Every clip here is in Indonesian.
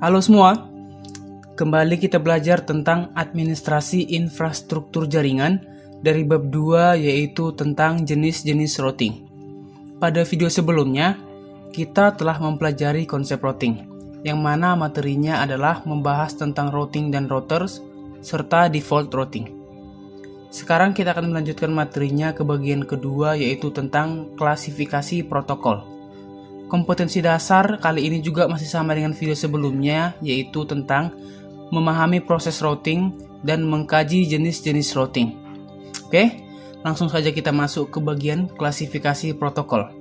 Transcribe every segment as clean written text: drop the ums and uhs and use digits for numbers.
Halo semua, kembali kita belajar tentang administrasi infrastruktur jaringan dari bab 2 yaitu tentang jenis-jenis routing. Pada video sebelumnya, kita telah mempelajari konsep routing, yang mana materinya adalah membahas tentang routing dan routers, serta default routing. Sekarang kita akan melanjutkan materinya ke bagian kedua yaitu tentang klasifikasi protokol. Kompetensi dasar kali ini juga masih sama dengan video sebelumnya yaitu tentang memahami proses routing dan mengkaji jenis-jenis routing. Oke, langsung saja kita masuk ke bagian klasifikasi protokol.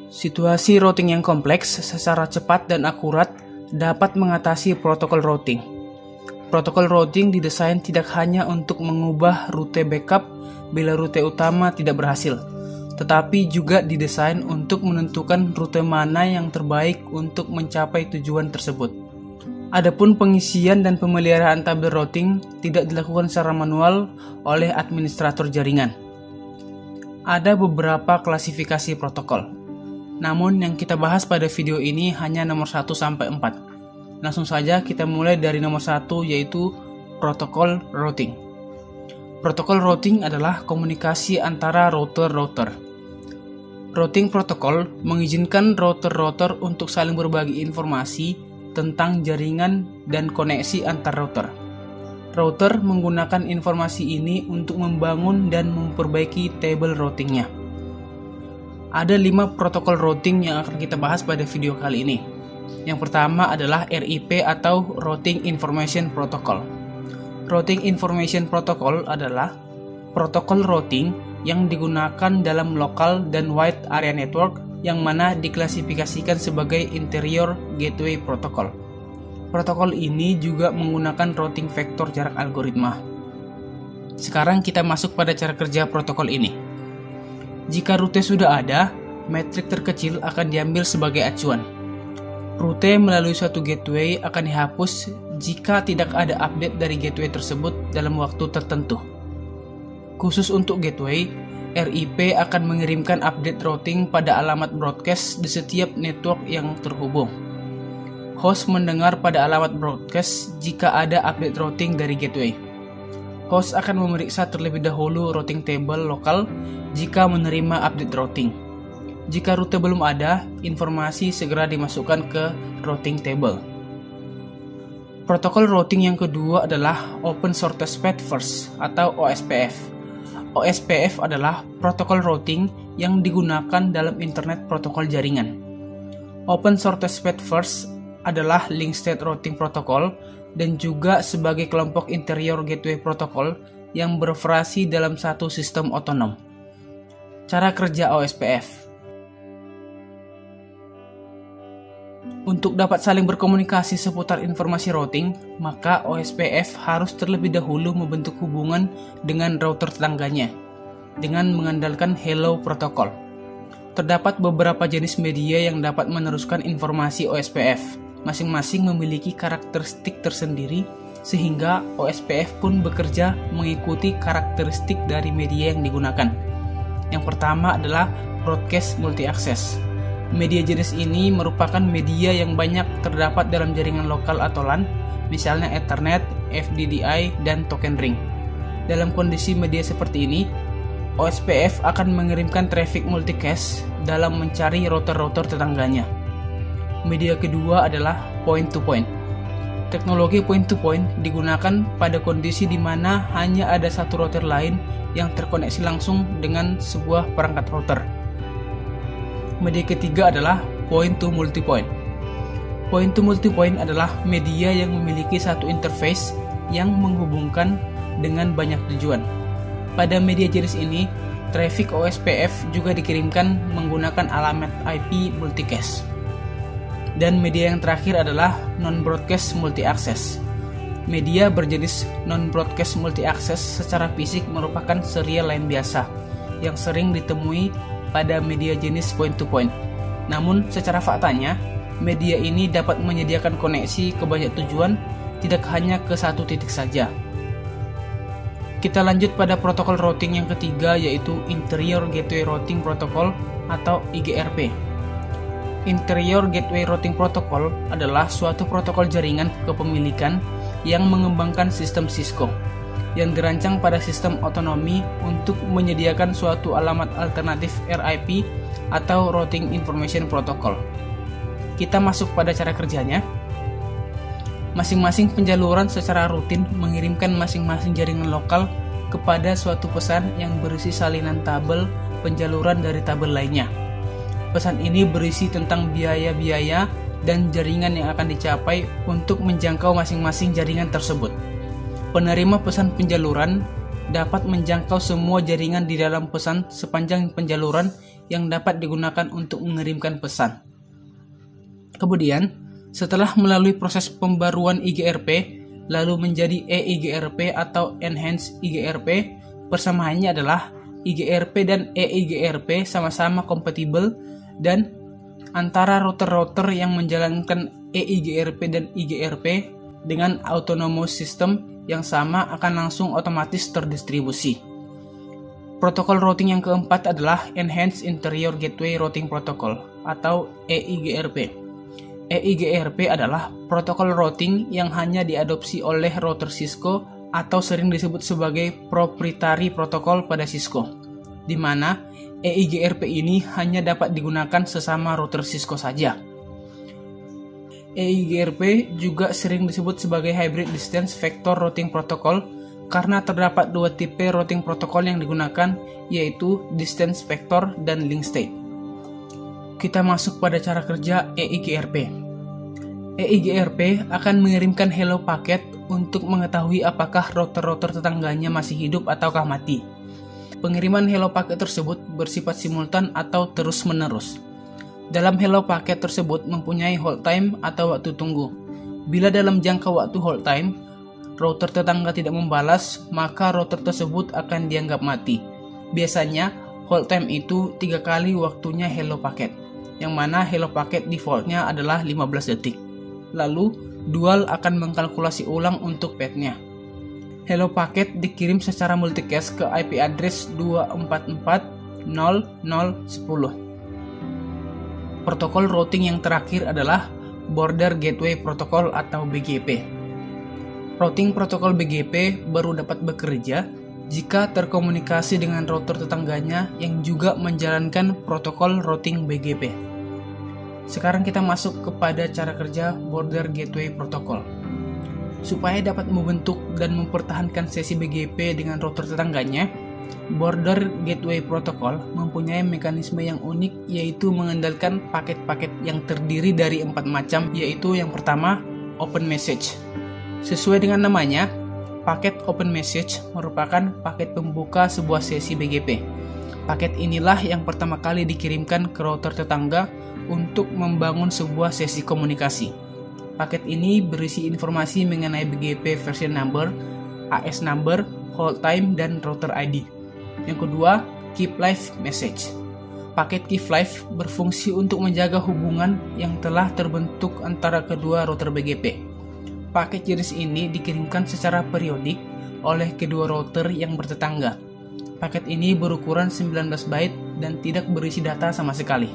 Situasi routing yang kompleks secara cepat dan akurat dapat mengatasi protokol routing. Protokol routing didesain tidak hanya untuk mengubah rute backup bila rute utama tidak berhasil, tetapi juga didesain untuk menentukan rute mana yang terbaik untuk mencapai tujuan tersebut. Adapun pengisian dan pemeliharaan tabel routing tidak dilakukan secara manual oleh administrator jaringan. Ada beberapa klasifikasi protokol, namun yang kita bahas pada video ini hanya nomor 1 sampai 4. Langsung saja kita mulai dari nomor 1 yaitu protokol routing. Protokol routing adalah komunikasi antara router-router. Routing protokol mengizinkan router-router untuk saling berbagi informasi tentang jaringan dan koneksi antar router. Router menggunakan informasi ini untuk membangun dan memperbaiki tabel routingnya. Ada 5 protokol routing yang akan kita bahas pada video kali ini. Yang pertama adalah RIP atau Routing Information Protocol. Routing Information Protocol adalah protokol routing yang digunakan dalam local dan wide area network yang mana diklasifikasikan sebagai Interior Gateway Protocol. Protokol ini juga menggunakan routing vektor jarak algoritma. Sekarang kita masuk pada cara kerja protokol ini. Jika rute sudah ada, metrik terkecil akan diambil sebagai acuan. Rute melalui suatu gateway akan dihapus jika tidak ada update dari gateway tersebut dalam waktu tertentu. Khusus untuk gateway, RIP akan mengirimkan update routing pada alamat broadcast di setiap network yang terhubung. Host mendengar pada alamat broadcast jika ada update routing dari gateway. Host akan memeriksa terlebih dahulu routing table lokal jika menerima update routing. Jika rute belum ada, informasi segera dimasukkan ke routing table. Protokol routing yang kedua adalah Open Shortest Path First atau OSPF. OSPF adalah protokol routing yang digunakan dalam internet protokol jaringan. Open Shortest Path First adalah Link State Routing Protocol dan juga sebagai kelompok Interior Gateway Protocol yang beroperasi dalam satu sistem otonom. Cara kerja OSPF. Untuk dapat saling berkomunikasi seputar informasi routing, maka OSPF harus terlebih dahulu membentuk hubungan dengan router tetangganya dengan mengandalkan Hello Protocol. Terdapat beberapa jenis media yang dapat meneruskan informasi OSPF. Masing-masing memiliki karakteristik tersendiri sehingga OSPF pun bekerja mengikuti karakteristik dari media yang digunakan. Yang pertama adalah Broadcast Multi-Access. Media jenis ini merupakan media yang banyak terdapat dalam jaringan lokal atau LAN, misalnya Ethernet, FDDI, dan token ring. Dalam kondisi media seperti ini, OSPF akan mengirimkan traffic multicast dalam mencari router-router tetangganya. Media kedua adalah point-to-point. Teknologi point-to-point digunakan pada kondisi di mana hanya ada satu router lain yang terkoneksi langsung dengan sebuah perangkat router. Media ketiga adalah point-to-multipoint. Point-to-multipoint adalah media yang memiliki satu interface yang menghubungkan dengan banyak tujuan. Pada media jenis ini, traffic OSPF juga dikirimkan menggunakan alamat IP multicast. Dan media yang terakhir adalah non-broadcast multi-access. Media berjenis non-broadcast multi-access secara fisik merupakan serial line biasa yang sering ditemui pada media jenis point-to-point. Namun, secara faktanya, media ini dapat menyediakan koneksi ke banyak tujuan, tidak hanya ke satu titik saja. Kita lanjut pada protokol routing yang ketiga yaitu Interior Gateway Routing Protocol atau IGRP. Interior Gateway Routing Protocol adalah suatu protokol jaringan kepemilikan yang mengembangkan sistem Cisco, yang dirancang pada sistem otonomi untuk menyediakan suatu alamat alternatif RIP atau Routing Information Protocol. Kita masuk pada cara kerjanya. Masing-masing penjaluran secara rutin mengirimkan masing-masing jaringan lokal kepada suatu pesan yang berisi salinan tabel penjaluran dari tabel lainnya. Pesan ini berisi tentang biaya-biaya dan jaringan yang akan dicapai untuk menjangkau masing-masing jaringan tersebut. Penerima pesan penjaluran dapat menjangkau semua jaringan di dalam pesan sepanjang penjaluran yang dapat digunakan untuk mengirimkan pesan. Kemudian, setelah melalui proses pembaruan IGRP, lalu menjadi EIGRP atau Enhanced IGRP, persamaannya adalah IGRP dan EIGRP sama-sama kompatibel dan antara router-router yang menjalankan EIGRP dan IGRP dengan autonomous system yang sama akan langsung otomatis terdistribusi. Protokol routing yang keempat adalah Enhanced Interior Gateway Routing Protocol atau EIGRP. EIGRP adalah protokol routing yang hanya diadopsi oleh router Cisco atau sering disebut sebagai proprietary protokol pada Cisco, di mana EIGRP ini hanya dapat digunakan sesama router Cisco saja. EIGRP juga sering disebut sebagai Hybrid Distance Vector Routing Protocol karena terdapat dua tipe routing protokol yang digunakan, yaitu Distance Vector dan Link State. Kita masuk pada cara kerja EIGRP. EIGRP akan mengirimkan hello paket untuk mengetahui apakah router-router tetangganya masih hidup ataukah mati. Pengiriman hello paket tersebut bersifat simultan atau terus-menerus. Dalam hello paket tersebut mempunyai hold time atau waktu tunggu. Bila dalam jangka waktu hold time, router tetangga tidak membalas, maka router tersebut akan dianggap mati. Biasanya, hold time itu 3 kali waktunya hello paket, yang mana hello paket defaultnya adalah 15 detik. Lalu, dual akan mengkalkulasi ulang untuk path-nya. Hello paket dikirim secara multicast ke IP address 244.00.10. Protokol routing yang terakhir adalah Border Gateway Protocol atau BGP. Routing protokol BGP baru dapat bekerja jika terkomunikasi dengan router tetangganya yang juga menjalankan protokol routing BGP. Sekarang kita masuk kepada cara kerja Border Gateway Protocol. Supaya dapat membentuk dan mempertahankan sesi BGP dengan router tetangganya, Border Gateway Protocol mempunyai mekanisme yang unik, yaitu mengandalkan paket-paket yang terdiri dari 4 macam, yaitu yang pertama, Open Message. Sesuai dengan namanya, paket Open Message merupakan paket pembuka sebuah sesi BGP. Paket inilah yang pertama kali dikirimkan ke router tetangga untuk membangun sebuah sesi komunikasi. Paket ini berisi informasi mengenai BGP version number, AS number, hold time, dan router ID. Yang kedua, Keep Live Message. Paket Keep Live berfungsi untuk menjaga hubungan yang telah terbentuk antara kedua router BGP. Paket jenis ini dikirimkan secara periodik oleh kedua router yang bertetangga. Paket ini berukuran 19 byte dan tidak berisi data sama sekali.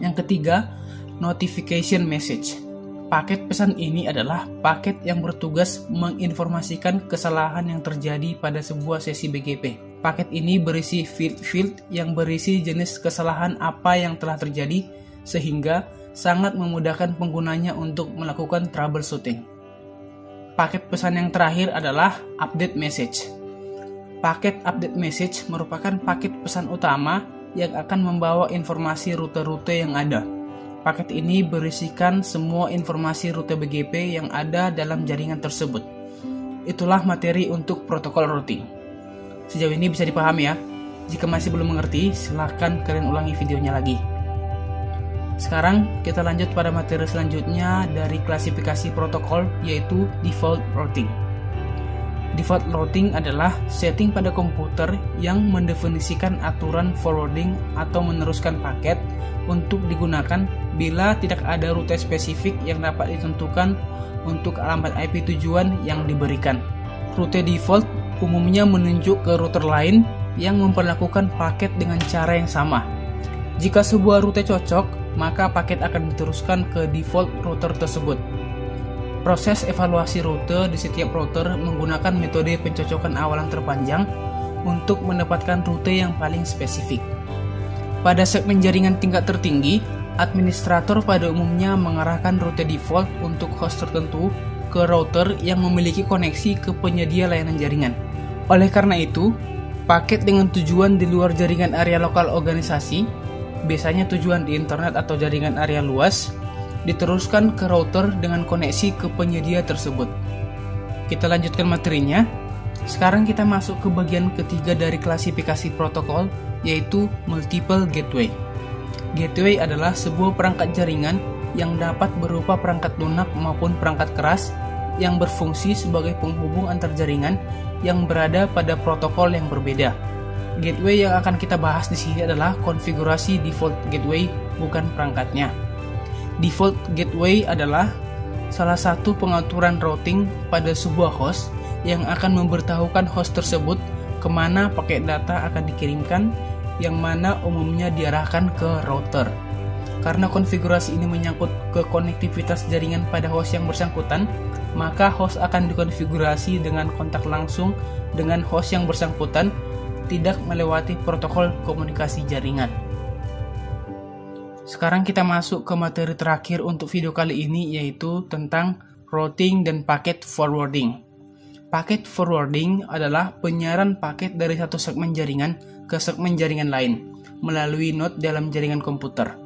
Yang ketiga, Notification Message. Paket pesan ini adalah paket yang bertugas menginformasikan kesalahan yang terjadi pada sebuah sesi BGP. Paket ini berisi field yang berisi jenis kesalahan apa yang telah terjadi, sehingga sangat memudahkan penggunanya untuk melakukan troubleshooting. Paket pesan yang terakhir adalah Update Message. Paket Update Message merupakan paket pesan utama yang akan membawa informasi rute-rute yang ada. Paket ini berisikan semua informasi rute BGP yang ada dalam jaringan tersebut. Itulah materi untuk protokol routing. Sejauh ini bisa dipahami ya? Jika masih belum mengerti, silahkan kalian ulangi videonya lagi. Sekarang kita lanjut pada materi selanjutnya dari klasifikasi protokol, yaitu Default Routing. Default routing adalah setting pada komputer yang mendefinisikan aturan forwarding atau meneruskan paket untuk digunakan bila tidak ada rute spesifik yang dapat ditentukan untuk alamat IP tujuan yang diberikan. Rute default umumnya menunjuk ke router lain yang memperlakukan paket dengan cara yang sama. Jika sebuah rute cocok, maka paket akan diteruskan ke default router tersebut. Proses evaluasi rute di setiap router menggunakan metode pencocokan awalan terpanjang untuk mendapatkan rute yang paling spesifik. Pada segmen jaringan tingkat tertinggi, administrator pada umumnya mengarahkan rute default untuk host tertentu ke router yang memiliki koneksi ke penyedia layanan jaringan. Oleh karena itu, paket dengan tujuan di luar jaringan area lokal organisasi, biasanya tujuan di internet atau jaringan area luas, diteruskan ke router dengan koneksi ke penyedia tersebut. Kita lanjutkan materinya. Sekarang kita masuk ke bagian ketiga dari klasifikasi protokol, yaitu multiple gateway. Gateway adalah sebuah perangkat jaringan yang dapat berupa perangkat lunak maupun perangkat keras yang berfungsi sebagai penghubung antar jaringan yang berada pada protokol yang berbeda. Gateway yang akan kita bahas di sini adalah konfigurasi default gateway, bukan perangkatnya. Default gateway adalah salah satu pengaturan routing pada sebuah host yang akan memberitahukan host tersebut kemana paket data akan dikirimkan, yang mana umumnya diarahkan ke router. Karena konfigurasi ini menyangkut ke konektivitas jaringan pada host yang bersangkutan, maka host akan dikonfigurasi dengan kontak langsung dengan host yang bersangkutan, tidak melewati protokol komunikasi jaringan. Sekarang kita masuk ke materi terakhir untuk video kali ini, yaitu tentang routing dan packet forwarding. Packet forwarding adalah penyiaran paket dari satu segmen jaringan ke segmen jaringan lain melalui node dalam jaringan komputer.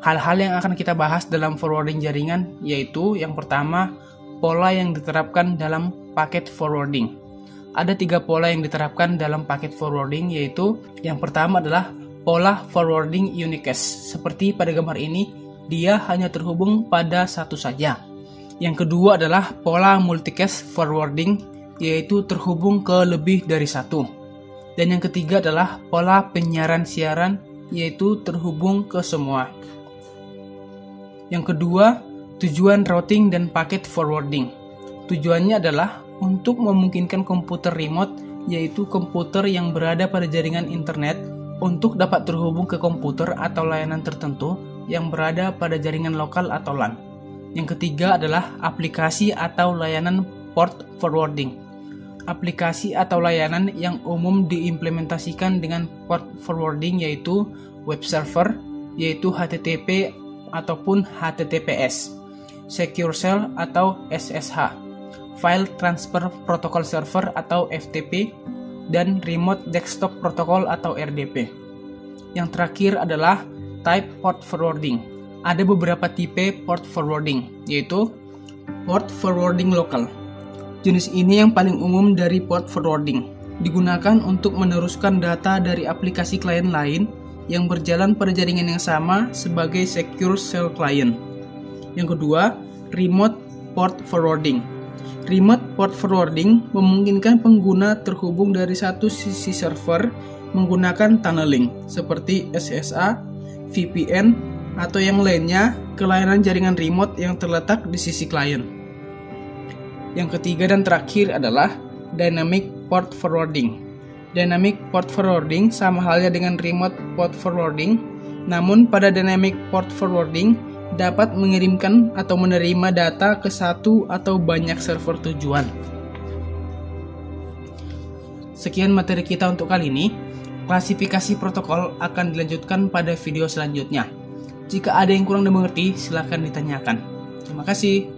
Hal-hal yang akan kita bahas dalam forwarding jaringan yaitu yang pertama, pola yang diterapkan dalam packet forwarding. Ada 3 pola yang diterapkan dalam packet forwarding, yaitu yang pertama adalah pola forwarding unicast. Seperti pada gambar ini, dia hanya terhubung pada satu saja. Yang kedua adalah pola multicast forwarding, yaitu terhubung ke lebih dari satu. Dan yang ketiga adalah pola penyiaran siaran, yaitu terhubung ke semua. Yang kedua, tujuan routing dan packet forwarding. Tujuannya adalah untuk memungkinkan komputer remote, yaitu komputer yang berada pada jaringan internet, untuk dapat terhubung ke komputer atau layanan tertentu yang berada pada jaringan lokal atau LAN. Yang ketiga adalah aplikasi atau layanan port forwarding. Aplikasi atau layanan yang umum diimplementasikan dengan port forwarding yaitu web server, yaitu HTTP ataupun HTTPS, Secure Shell atau SSH, File Transfer Protocol Server atau FTP, dan Remote Desktop Protocol atau RDP. Yang terakhir adalah type port forwarding. Ada beberapa tipe port forwarding, yaitu port forwarding lokal. Jenis ini yang paling umum dari port forwarding, digunakan untuk meneruskan data dari aplikasi klien lain yang berjalan pada jaringan yang sama sebagai Secure Shell Client. Yang kedua, Remote Port Forwarding. Remote Port Forwarding memungkinkan pengguna terhubung dari satu sisi server menggunakan tunneling seperti SSH, VPN, atau yang lainnya ke layanan jaringan remote yang terletak di sisi klien. Yang ketiga dan terakhir adalah Dynamic Port Forwarding. Dynamic Port Forwarding sama halnya dengan Remote Port Forwarding, namun pada Dynamic Port Forwarding dapat mengirimkan atau menerima data ke satu atau banyak server tujuan. Sekian materi kita untuk kali ini. Klasifikasi protokol akan dilanjutkan pada video selanjutnya. Jika ada yang kurang dimengerti, silahkan ditanyakan. Terima kasih.